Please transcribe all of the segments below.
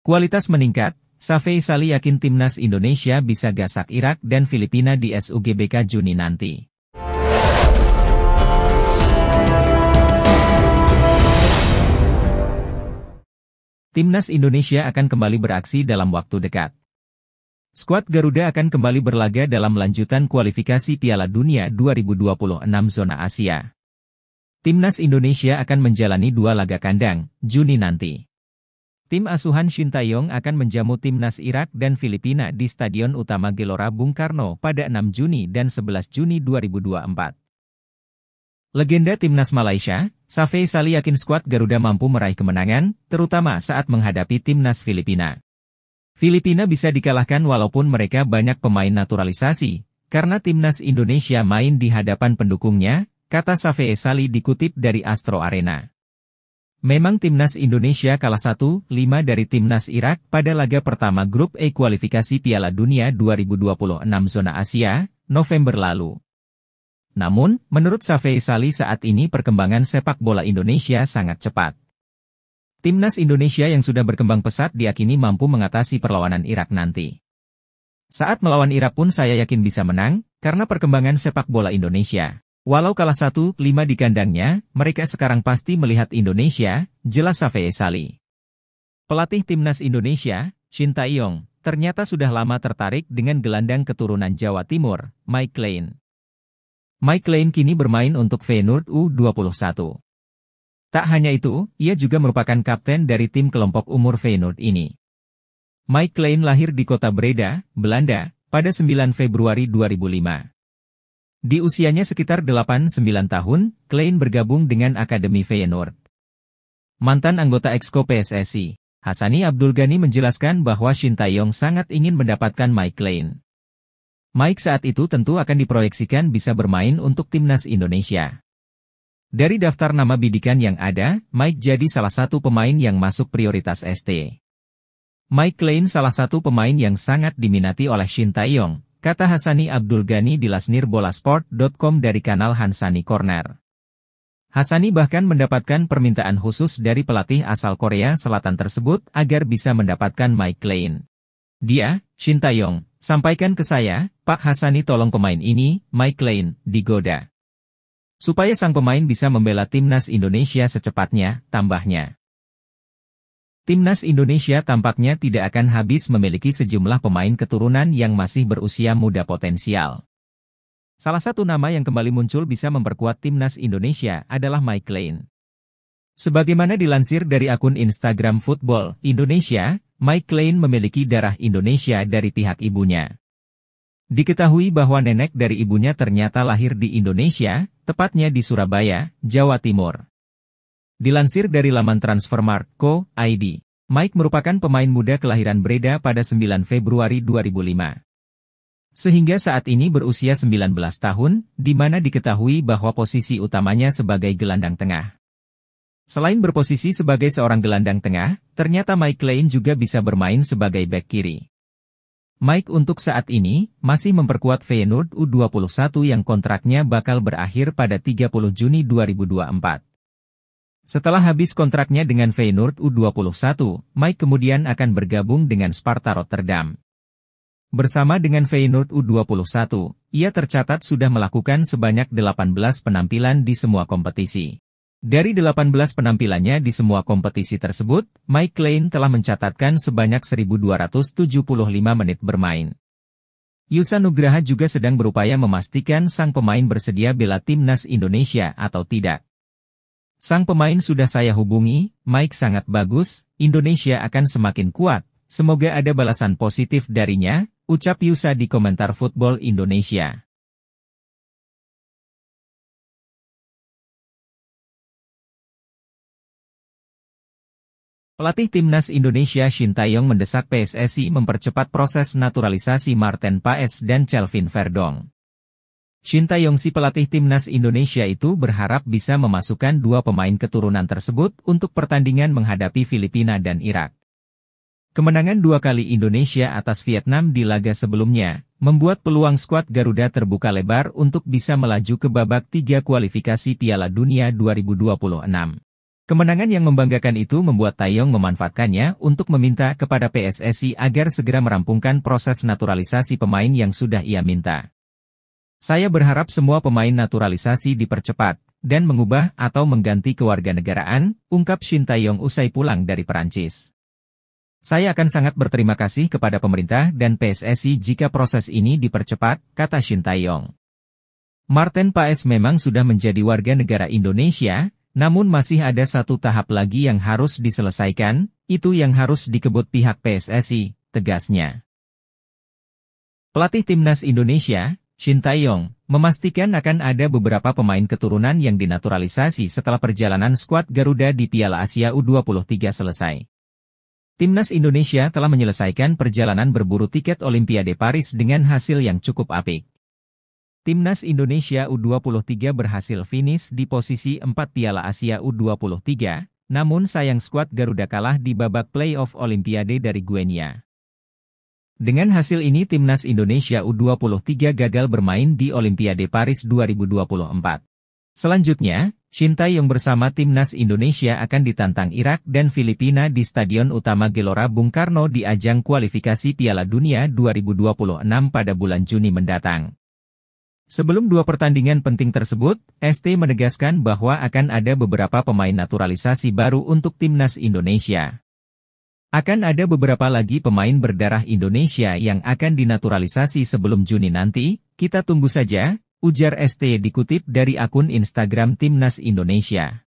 Kualitas meningkat, Safei Sali yakin timnas Indonesia bisa gasak Irak dan Filipina di SUGBK Juni nanti. Timnas Indonesia akan kembali beraksi dalam waktu dekat. Skuad Garuda akan kembali berlaga dalam lanjutan kualifikasi Piala Dunia 2026 zona Asia. Timnas Indonesia akan menjalani 2 laga kandang, Juni nanti. Tim asuhan Shin Tae-yong akan menjamu timnas Irak dan Filipina di Stadion Utama Gelora Bung Karno pada 6 Juni dan 11 Juni 2024. Legenda timnas Malaysia, Safei Sali yakin skuad Garuda mampu meraih kemenangan, terutama saat menghadapi timnas Filipina. Filipina bisa dikalahkan walaupun mereka banyak pemain naturalisasi, karena timnas Indonesia main di hadapan pendukungnya, kata Safei Sali dikutip dari Astro Arena. Memang timnas Indonesia kalah 1-5 dari timnas Irak pada laga pertama grup E kualifikasi Piala Dunia 2026 zona Asia, November lalu. Namun, menurut Safei Sali saat ini perkembangan sepak bola Indonesia sangat cepat. Timnas Indonesia yang sudah berkembang pesat diyakini mampu mengatasi perlawanan Irak nanti. Saat melawan Irak pun saya yakin bisa menang, karena perkembangan sepak bola Indonesia. Walau kalah 1-5 di kandangnya, mereka sekarang pasti melihat Indonesia, jelas Safei Sali. Pelatih timnas Indonesia, Shin Tae-yong, ternyata sudah lama tertarik dengan gelandang keturunan Jawa Timur, Mike Clean. Mike Clean kini bermain untuk Feyenoord U21. Tak hanya itu, ia juga merupakan kapten dari tim kelompok umur Feyenoord ini. Mike Clean lahir di kota Breda, Belanda, pada 9 Februari 2005. Di usianya sekitar 8-9 tahun, Clean bergabung dengan Akademi Feyenoord. Mantan anggota Exco PSSI, Hassani Abdul Ghani menjelaskan bahwa Shin Tae-yong sangat ingin mendapatkan Mike Clean. Mike saat itu tentu akan diproyeksikan bisa bermain untuk timnas Indonesia. Dari daftar nama bidikan yang ada, Mike jadi salah satu pemain yang masuk prioritas ST. Mike Clean salah satu pemain yang sangat diminati oleh Shin Tae-yong, kata Hassani Abdul Ghani di lasnirbolasport.com dari kanal Hansani Corner. Hassani bahkan mendapatkan permintaan khusus dari pelatih asal Korea Selatan tersebut agar bisa mendapatkan Mike Clean. Dia, Shin Tae-yong, sampaikan ke saya, Pak Hassani tolong pemain ini, Mike Clean, digoda. Supaya sang pemain bisa membela timnas Indonesia secepatnya, tambahnya. Timnas Indonesia tampaknya tidak akan habis memiliki sejumlah pemain keturunan yang masih berusia muda potensial. Salah satu nama yang kembali muncul bisa memperkuat timnas Indonesia adalah Mike Clean. Sebagaimana dilansir dari akun Instagram Football Indonesia, Mike Clean memiliki darah Indonesia dari pihak ibunya. Diketahui bahwa nenek dari ibunya ternyata lahir di Indonesia, tepatnya di Surabaya, Jawa Timur. Dilansir dari laman Transfermarkt.co.id, Mike merupakan pemain muda kelahiran Breda pada 9 Februari 2005. Sehingga saat ini berusia 19 tahun, di mana diketahui bahwa posisi utamanya sebagai gelandang tengah. Selain berposisi sebagai seorang gelandang tengah, ternyata Mike Clean juga bisa bermain sebagai bek kiri. Mike untuk saat ini, masih memperkuat Feyenoord U21 yang kontraknya bakal berakhir pada 30 Juni 2024. Setelah habis kontraknya dengan Feyenoord U21, Mike kemudian akan bergabung dengan Sparta Rotterdam. Bersama dengan Feyenoord U21, ia tercatat sudah melakukan sebanyak 18 penampilan di semua kompetisi. Dari 18 penampilannya di semua kompetisi tersebut, Mike Clean telah mencatatkan sebanyak 1.275 menit bermain. Yusa Nugraha juga sedang berupaya memastikan sang pemain bersedia bela timnas Indonesia atau tidak. Sang pemain sudah saya hubungi, Mike sangat bagus, Indonesia akan semakin kuat, semoga ada balasan positif darinya, ucap Yusa di komentar Football Indonesia. Pelatih timnas Indonesia Shin Tae-yong mendesak PSSI mempercepat proses naturalisasi Maarten Paes dan Kelvin Verdong. Shin Tae-yong si pelatih timnas Indonesia itu berharap bisa memasukkan 2 pemain keturunan tersebut untuk pertandingan menghadapi Filipina dan Irak. Kemenangan 2 kali Indonesia atas Vietnam di laga sebelumnya, membuat peluang skuad Garuda terbuka lebar untuk bisa melaju ke babak 3 kualifikasi Piala Dunia 2026. Kemenangan yang membanggakan itu membuat Taeyong memanfaatkannya untuk meminta kepada PSSI agar segera merampungkan proses naturalisasi pemain yang sudah ia minta. Saya berharap semua pemain naturalisasi dipercepat, dan mengubah atau mengganti kewarganegaraan, ungkap Shin Taeyong usai pulang dari Perancis. Saya akan sangat berterima kasih kepada pemerintah dan PSSI jika proses ini dipercepat, kata Shin Taeyong. Martin Paes memang sudah menjadi warga negara Indonesia, namun masih ada satu tahap lagi yang harus diselesaikan, itu yang harus dikebut pihak PSSI, tegasnya. Pelatih Timnas Indonesia, Shin Taeyong, memastikan akan ada beberapa pemain keturunan yang dinaturalisasi setelah perjalanan skuad Garuda di Piala Asia U23 selesai. Timnas Indonesia telah menyelesaikan perjalanan berburu tiket Olimpiade Paris dengan hasil yang cukup apik. Timnas Indonesia U23 berhasil finish di posisi 4 Piala Asia U23, namun sayang skuad Garuda kalah di babak play-off Olimpiade dari Guinea. Dengan hasil ini Timnas Indonesia U23 gagal bermain di Olimpiade Paris 2024. Selanjutnya, Shin Taeyong bersama Timnas Indonesia akan ditantang Irak dan Filipina di Stadion Utama Gelora Bung Karno di ajang kualifikasi Piala Dunia 2026 pada bulan Juni mendatang. Sebelum dua pertandingan penting tersebut, ST menegaskan bahwa akan ada beberapa pemain naturalisasi baru untuk Timnas Indonesia. Akan ada beberapa lagi pemain berdarah Indonesia yang akan dinaturalisasi sebelum Juni nanti, kita tunggu saja, ujar ST dikutip dari akun Instagram Timnas Indonesia.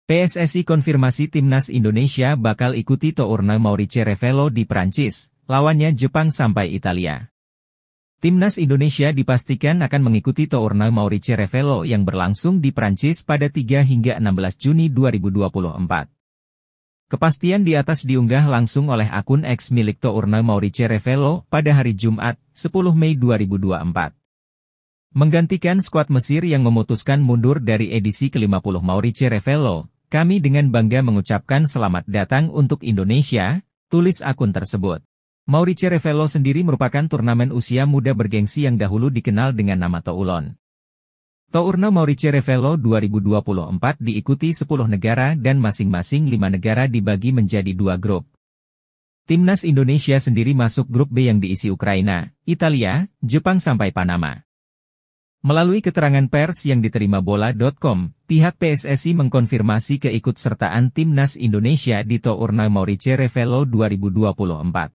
PSSI konfirmasi Timnas Indonesia bakal ikuti Tourna Maurice Revello di Prancis, lawannya Jepang sampai Italia. Timnas Indonesia dipastikan akan mengikuti Tourna Maurice Revello yang berlangsung di Prancis pada 3 hingga 16 Juni 2024. Kepastian di atas diunggah langsung oleh akun X milik Tourna Maurice Revello pada hari Jumat, 10 Mei 2024. Menggantikan skuad Mesir yang memutuskan mundur dari edisi ke-50 Maurice Revello, kami dengan bangga mengucapkan selamat datang untuk Indonesia, tulis akun tersebut. Maurice Revello sendiri merupakan turnamen usia muda bergengsi yang dahulu dikenal dengan nama Toulon. Tourna Maurice Revello 2024 diikuti 10 negara dan masing-masing 5 negara dibagi menjadi 2 grup. Timnas Indonesia sendiri masuk grup B yang diisi Ukraina, Italia, Jepang sampai Panama. Melalui keterangan pers yang diterima bola.com, pihak PSSI mengkonfirmasi keikutsertaan Timnas Indonesia di Tourna Maurice Revello 2024.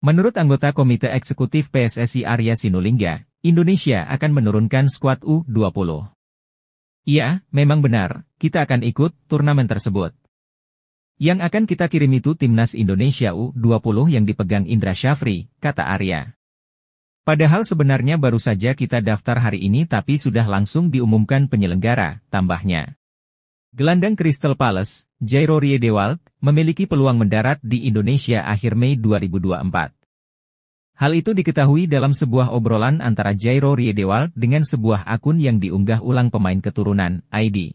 Menurut anggota Komite Eksekutif PSSI Arya Sinulinga, Indonesia akan menurunkan skuad U20. Iya, memang benar, kita akan ikut turnamen tersebut. Yang akan kita kirim itu Timnas Indonesia U20 yang dipegang Indra Syafri, kata Arya. Padahal sebenarnya baru saja kita daftar hari ini tapi sudah langsung diumumkan penyelenggara, tambahnya. Gelandang Crystal Palace, Jairo Riedewald, memiliki peluang mendarat di Indonesia akhir Mei 2024. Hal itu diketahui dalam sebuah obrolan antara Jairo Riedewald dengan sebuah akun yang diunggah ulang pemain keturunan, ID.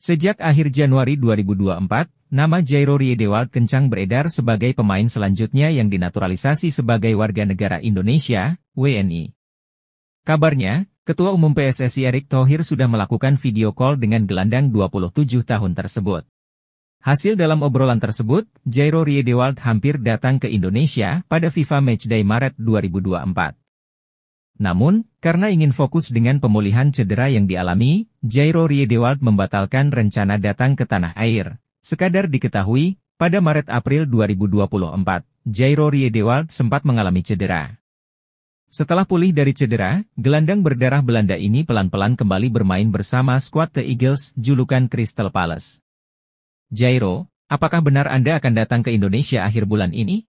Sejak akhir Januari 2024, nama Jairo Riedewald kencang beredar sebagai pemain selanjutnya yang dinaturalisasi sebagai warga negara Indonesia, WNI. Kabarnya, Ketua Umum PSSI Erick Thohir sudah melakukan video call dengan gelandang 27 tahun tersebut. Hasil dalam obrolan tersebut, Jairo Riedewald hampir datang ke Indonesia pada FIFA Matchday Maret 2024. Namun, karena ingin fokus dengan pemulihan cedera yang dialami, Jairo Riedewald membatalkan rencana datang ke tanah air. Sekadar diketahui, pada Maret-April 2024, Jairo Riedewald sempat mengalami cedera. Setelah pulih dari cedera, gelandang berdarah Belanda ini pelan-pelan kembali bermain bersama skuad The Eagles, julukan Crystal Palace. Jairo, apakah benar Anda akan datang ke Indonesia akhir bulan ini?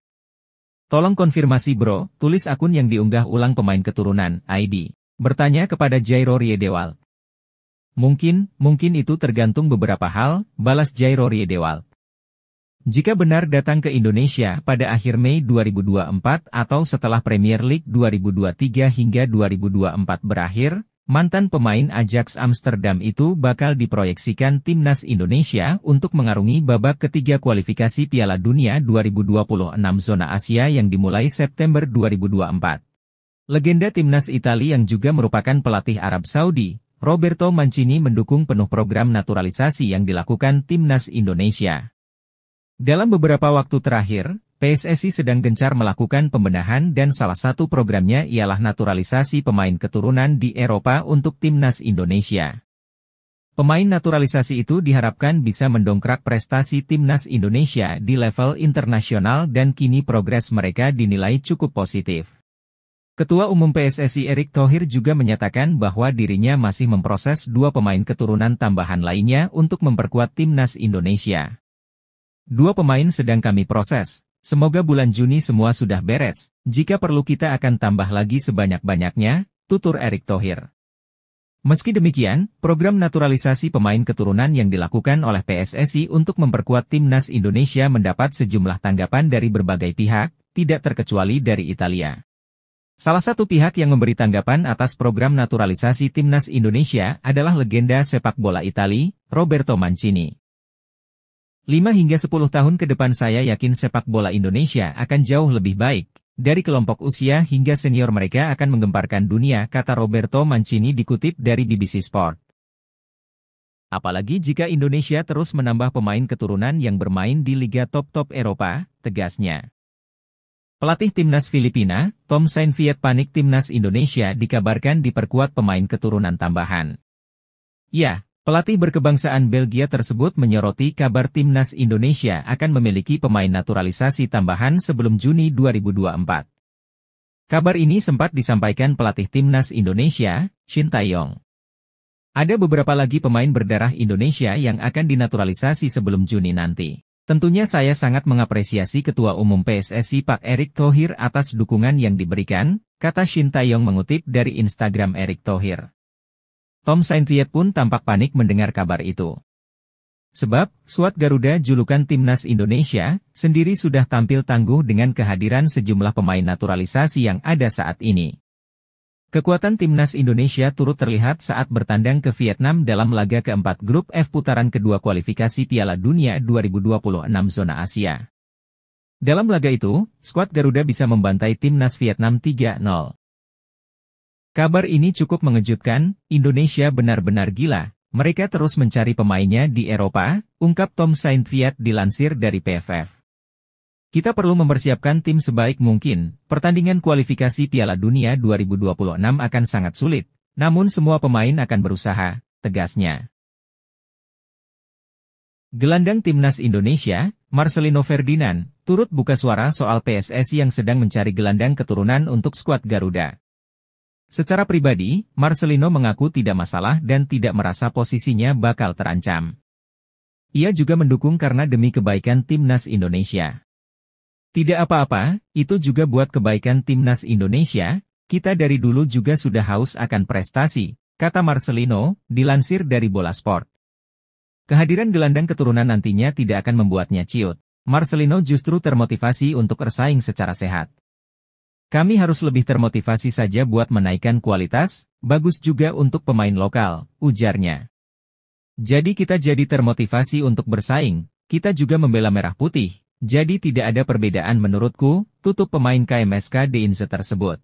Tolong konfirmasi bro, tulis akun yang diunggah ulang pemain keturunan, ID. Bertanya kepada Jairo Riedewald. Mungkin itu tergantung beberapa hal, balas Jairo Riedewald. Jika benar datang ke Indonesia pada akhir Mei 2024 atau setelah Premier League 2023 hingga 2024 berakhir, mantan pemain Ajax Amsterdam itu bakal diproyeksikan Timnas Indonesia untuk mengarungi babak ketiga kualifikasi Piala Dunia 2026 zona Asia yang dimulai September 2024. Legenda Timnas Italia yang juga merupakan pelatih Arab Saudi, Roberto Mancini mendukung penuh program naturalisasi yang dilakukan Timnas Indonesia. Dalam beberapa waktu terakhir, PSSI sedang gencar melakukan pembenahan dan salah satu programnya ialah naturalisasi pemain keturunan di Eropa untuk Timnas Indonesia. Pemain naturalisasi itu diharapkan bisa mendongkrak prestasi Timnas Indonesia di level internasional dan kini progres mereka dinilai cukup positif. Ketua Umum PSSI Erick Thohir juga menyatakan bahwa dirinya masih memproses 2 pemain keturunan tambahan lainnya untuk memperkuat Timnas Indonesia. 2 pemain sedang kami proses, semoga bulan Juni semua sudah beres, jika perlu kita akan tambah lagi sebanyak-banyaknya, tutur Erick Thohir. Meski demikian, program naturalisasi pemain keturunan yang dilakukan oleh PSSI untuk memperkuat Timnas Indonesia mendapat sejumlah tanggapan dari berbagai pihak, tidak terkecuali dari Italia. Salah satu pihak yang memberi tanggapan atas program naturalisasi Timnas Indonesia adalah legenda sepak bola Italia, Roberto Mancini. 5 hingga 10 tahun ke depan saya yakin sepak bola Indonesia akan jauh lebih baik. Dari kelompok usia hingga senior mereka akan menggemparkan dunia, kata Roberto Mancini dikutip dari BBC Sport. Apalagi jika Indonesia terus menambah pemain keturunan yang bermain di liga top-top Eropa, tegasnya. Pelatih Timnas Filipina, Tom Saintfiet panik Timnas Indonesia dikabarkan diperkuat pemain keturunan tambahan. Ya, pelatih berkebangsaan Belgia tersebut menyoroti kabar Timnas Indonesia akan memiliki pemain naturalisasi tambahan sebelum Juni 2024. Kabar ini sempat disampaikan pelatih Timnas Indonesia, Shin Tae-yong. Ada beberapa lagi pemain berdarah Indonesia yang akan dinaturalisasi sebelum Juni nanti. Tentunya saya sangat mengapresiasi Ketua Umum PSSI Pak Erick Thohir atas dukungan yang diberikan, kata Shin Tae-yong mengutip dari Instagram Erick Thohir. Tom Saintfiet pun tampak panik mendengar kabar itu. Sebab, skuad Garuda julukan Timnas Indonesia, sendiri sudah tampil tangguh dengan kehadiran sejumlah pemain naturalisasi yang ada saat ini. Kekuatan Timnas Indonesia turut terlihat saat bertandang ke Vietnam dalam laga keempat grup F putaran kedua kualifikasi Piala Dunia 2026 zona Asia. Dalam laga itu, skuad Garuda bisa membantai Timnas Vietnam 3-0. Kabar ini cukup mengejutkan, Indonesia benar-benar gila, mereka terus mencari pemainnya di Eropa, ungkap Tom Saintfiet dilansir dari PFF. Kita perlu mempersiapkan tim sebaik mungkin, pertandingan kualifikasi Piala Dunia 2026 akan sangat sulit, namun semua pemain akan berusaha, tegasnya. Gelandang Timnas Indonesia, Marcelino Ferdinand, turut buka suara soal PSSI yang sedang mencari gelandang keturunan untuk skuad Garuda. Secara pribadi, Marcelino mengaku tidak masalah dan tidak merasa posisinya bakal terancam. Ia juga mendukung karena demi kebaikan Timnas Indonesia. Tidak apa-apa, itu juga buat kebaikan Timnas Indonesia, kita dari dulu juga sudah haus akan prestasi, kata Marcelino, dilansir dari Bola Sport. Kehadiran gelandang keturunan nantinya tidak akan membuatnya ciut. Marcelino justru termotivasi untuk bersaing secara sehat. Kami harus lebih termotivasi saja buat menaikkan kualitas, bagus juga untuk pemain lokal, ujarnya. Jadi kita jadi termotivasi untuk bersaing, kita juga membela merah putih. Jadi tidak ada perbedaan menurutku, tutup pemain KMSK Deinze tersebut.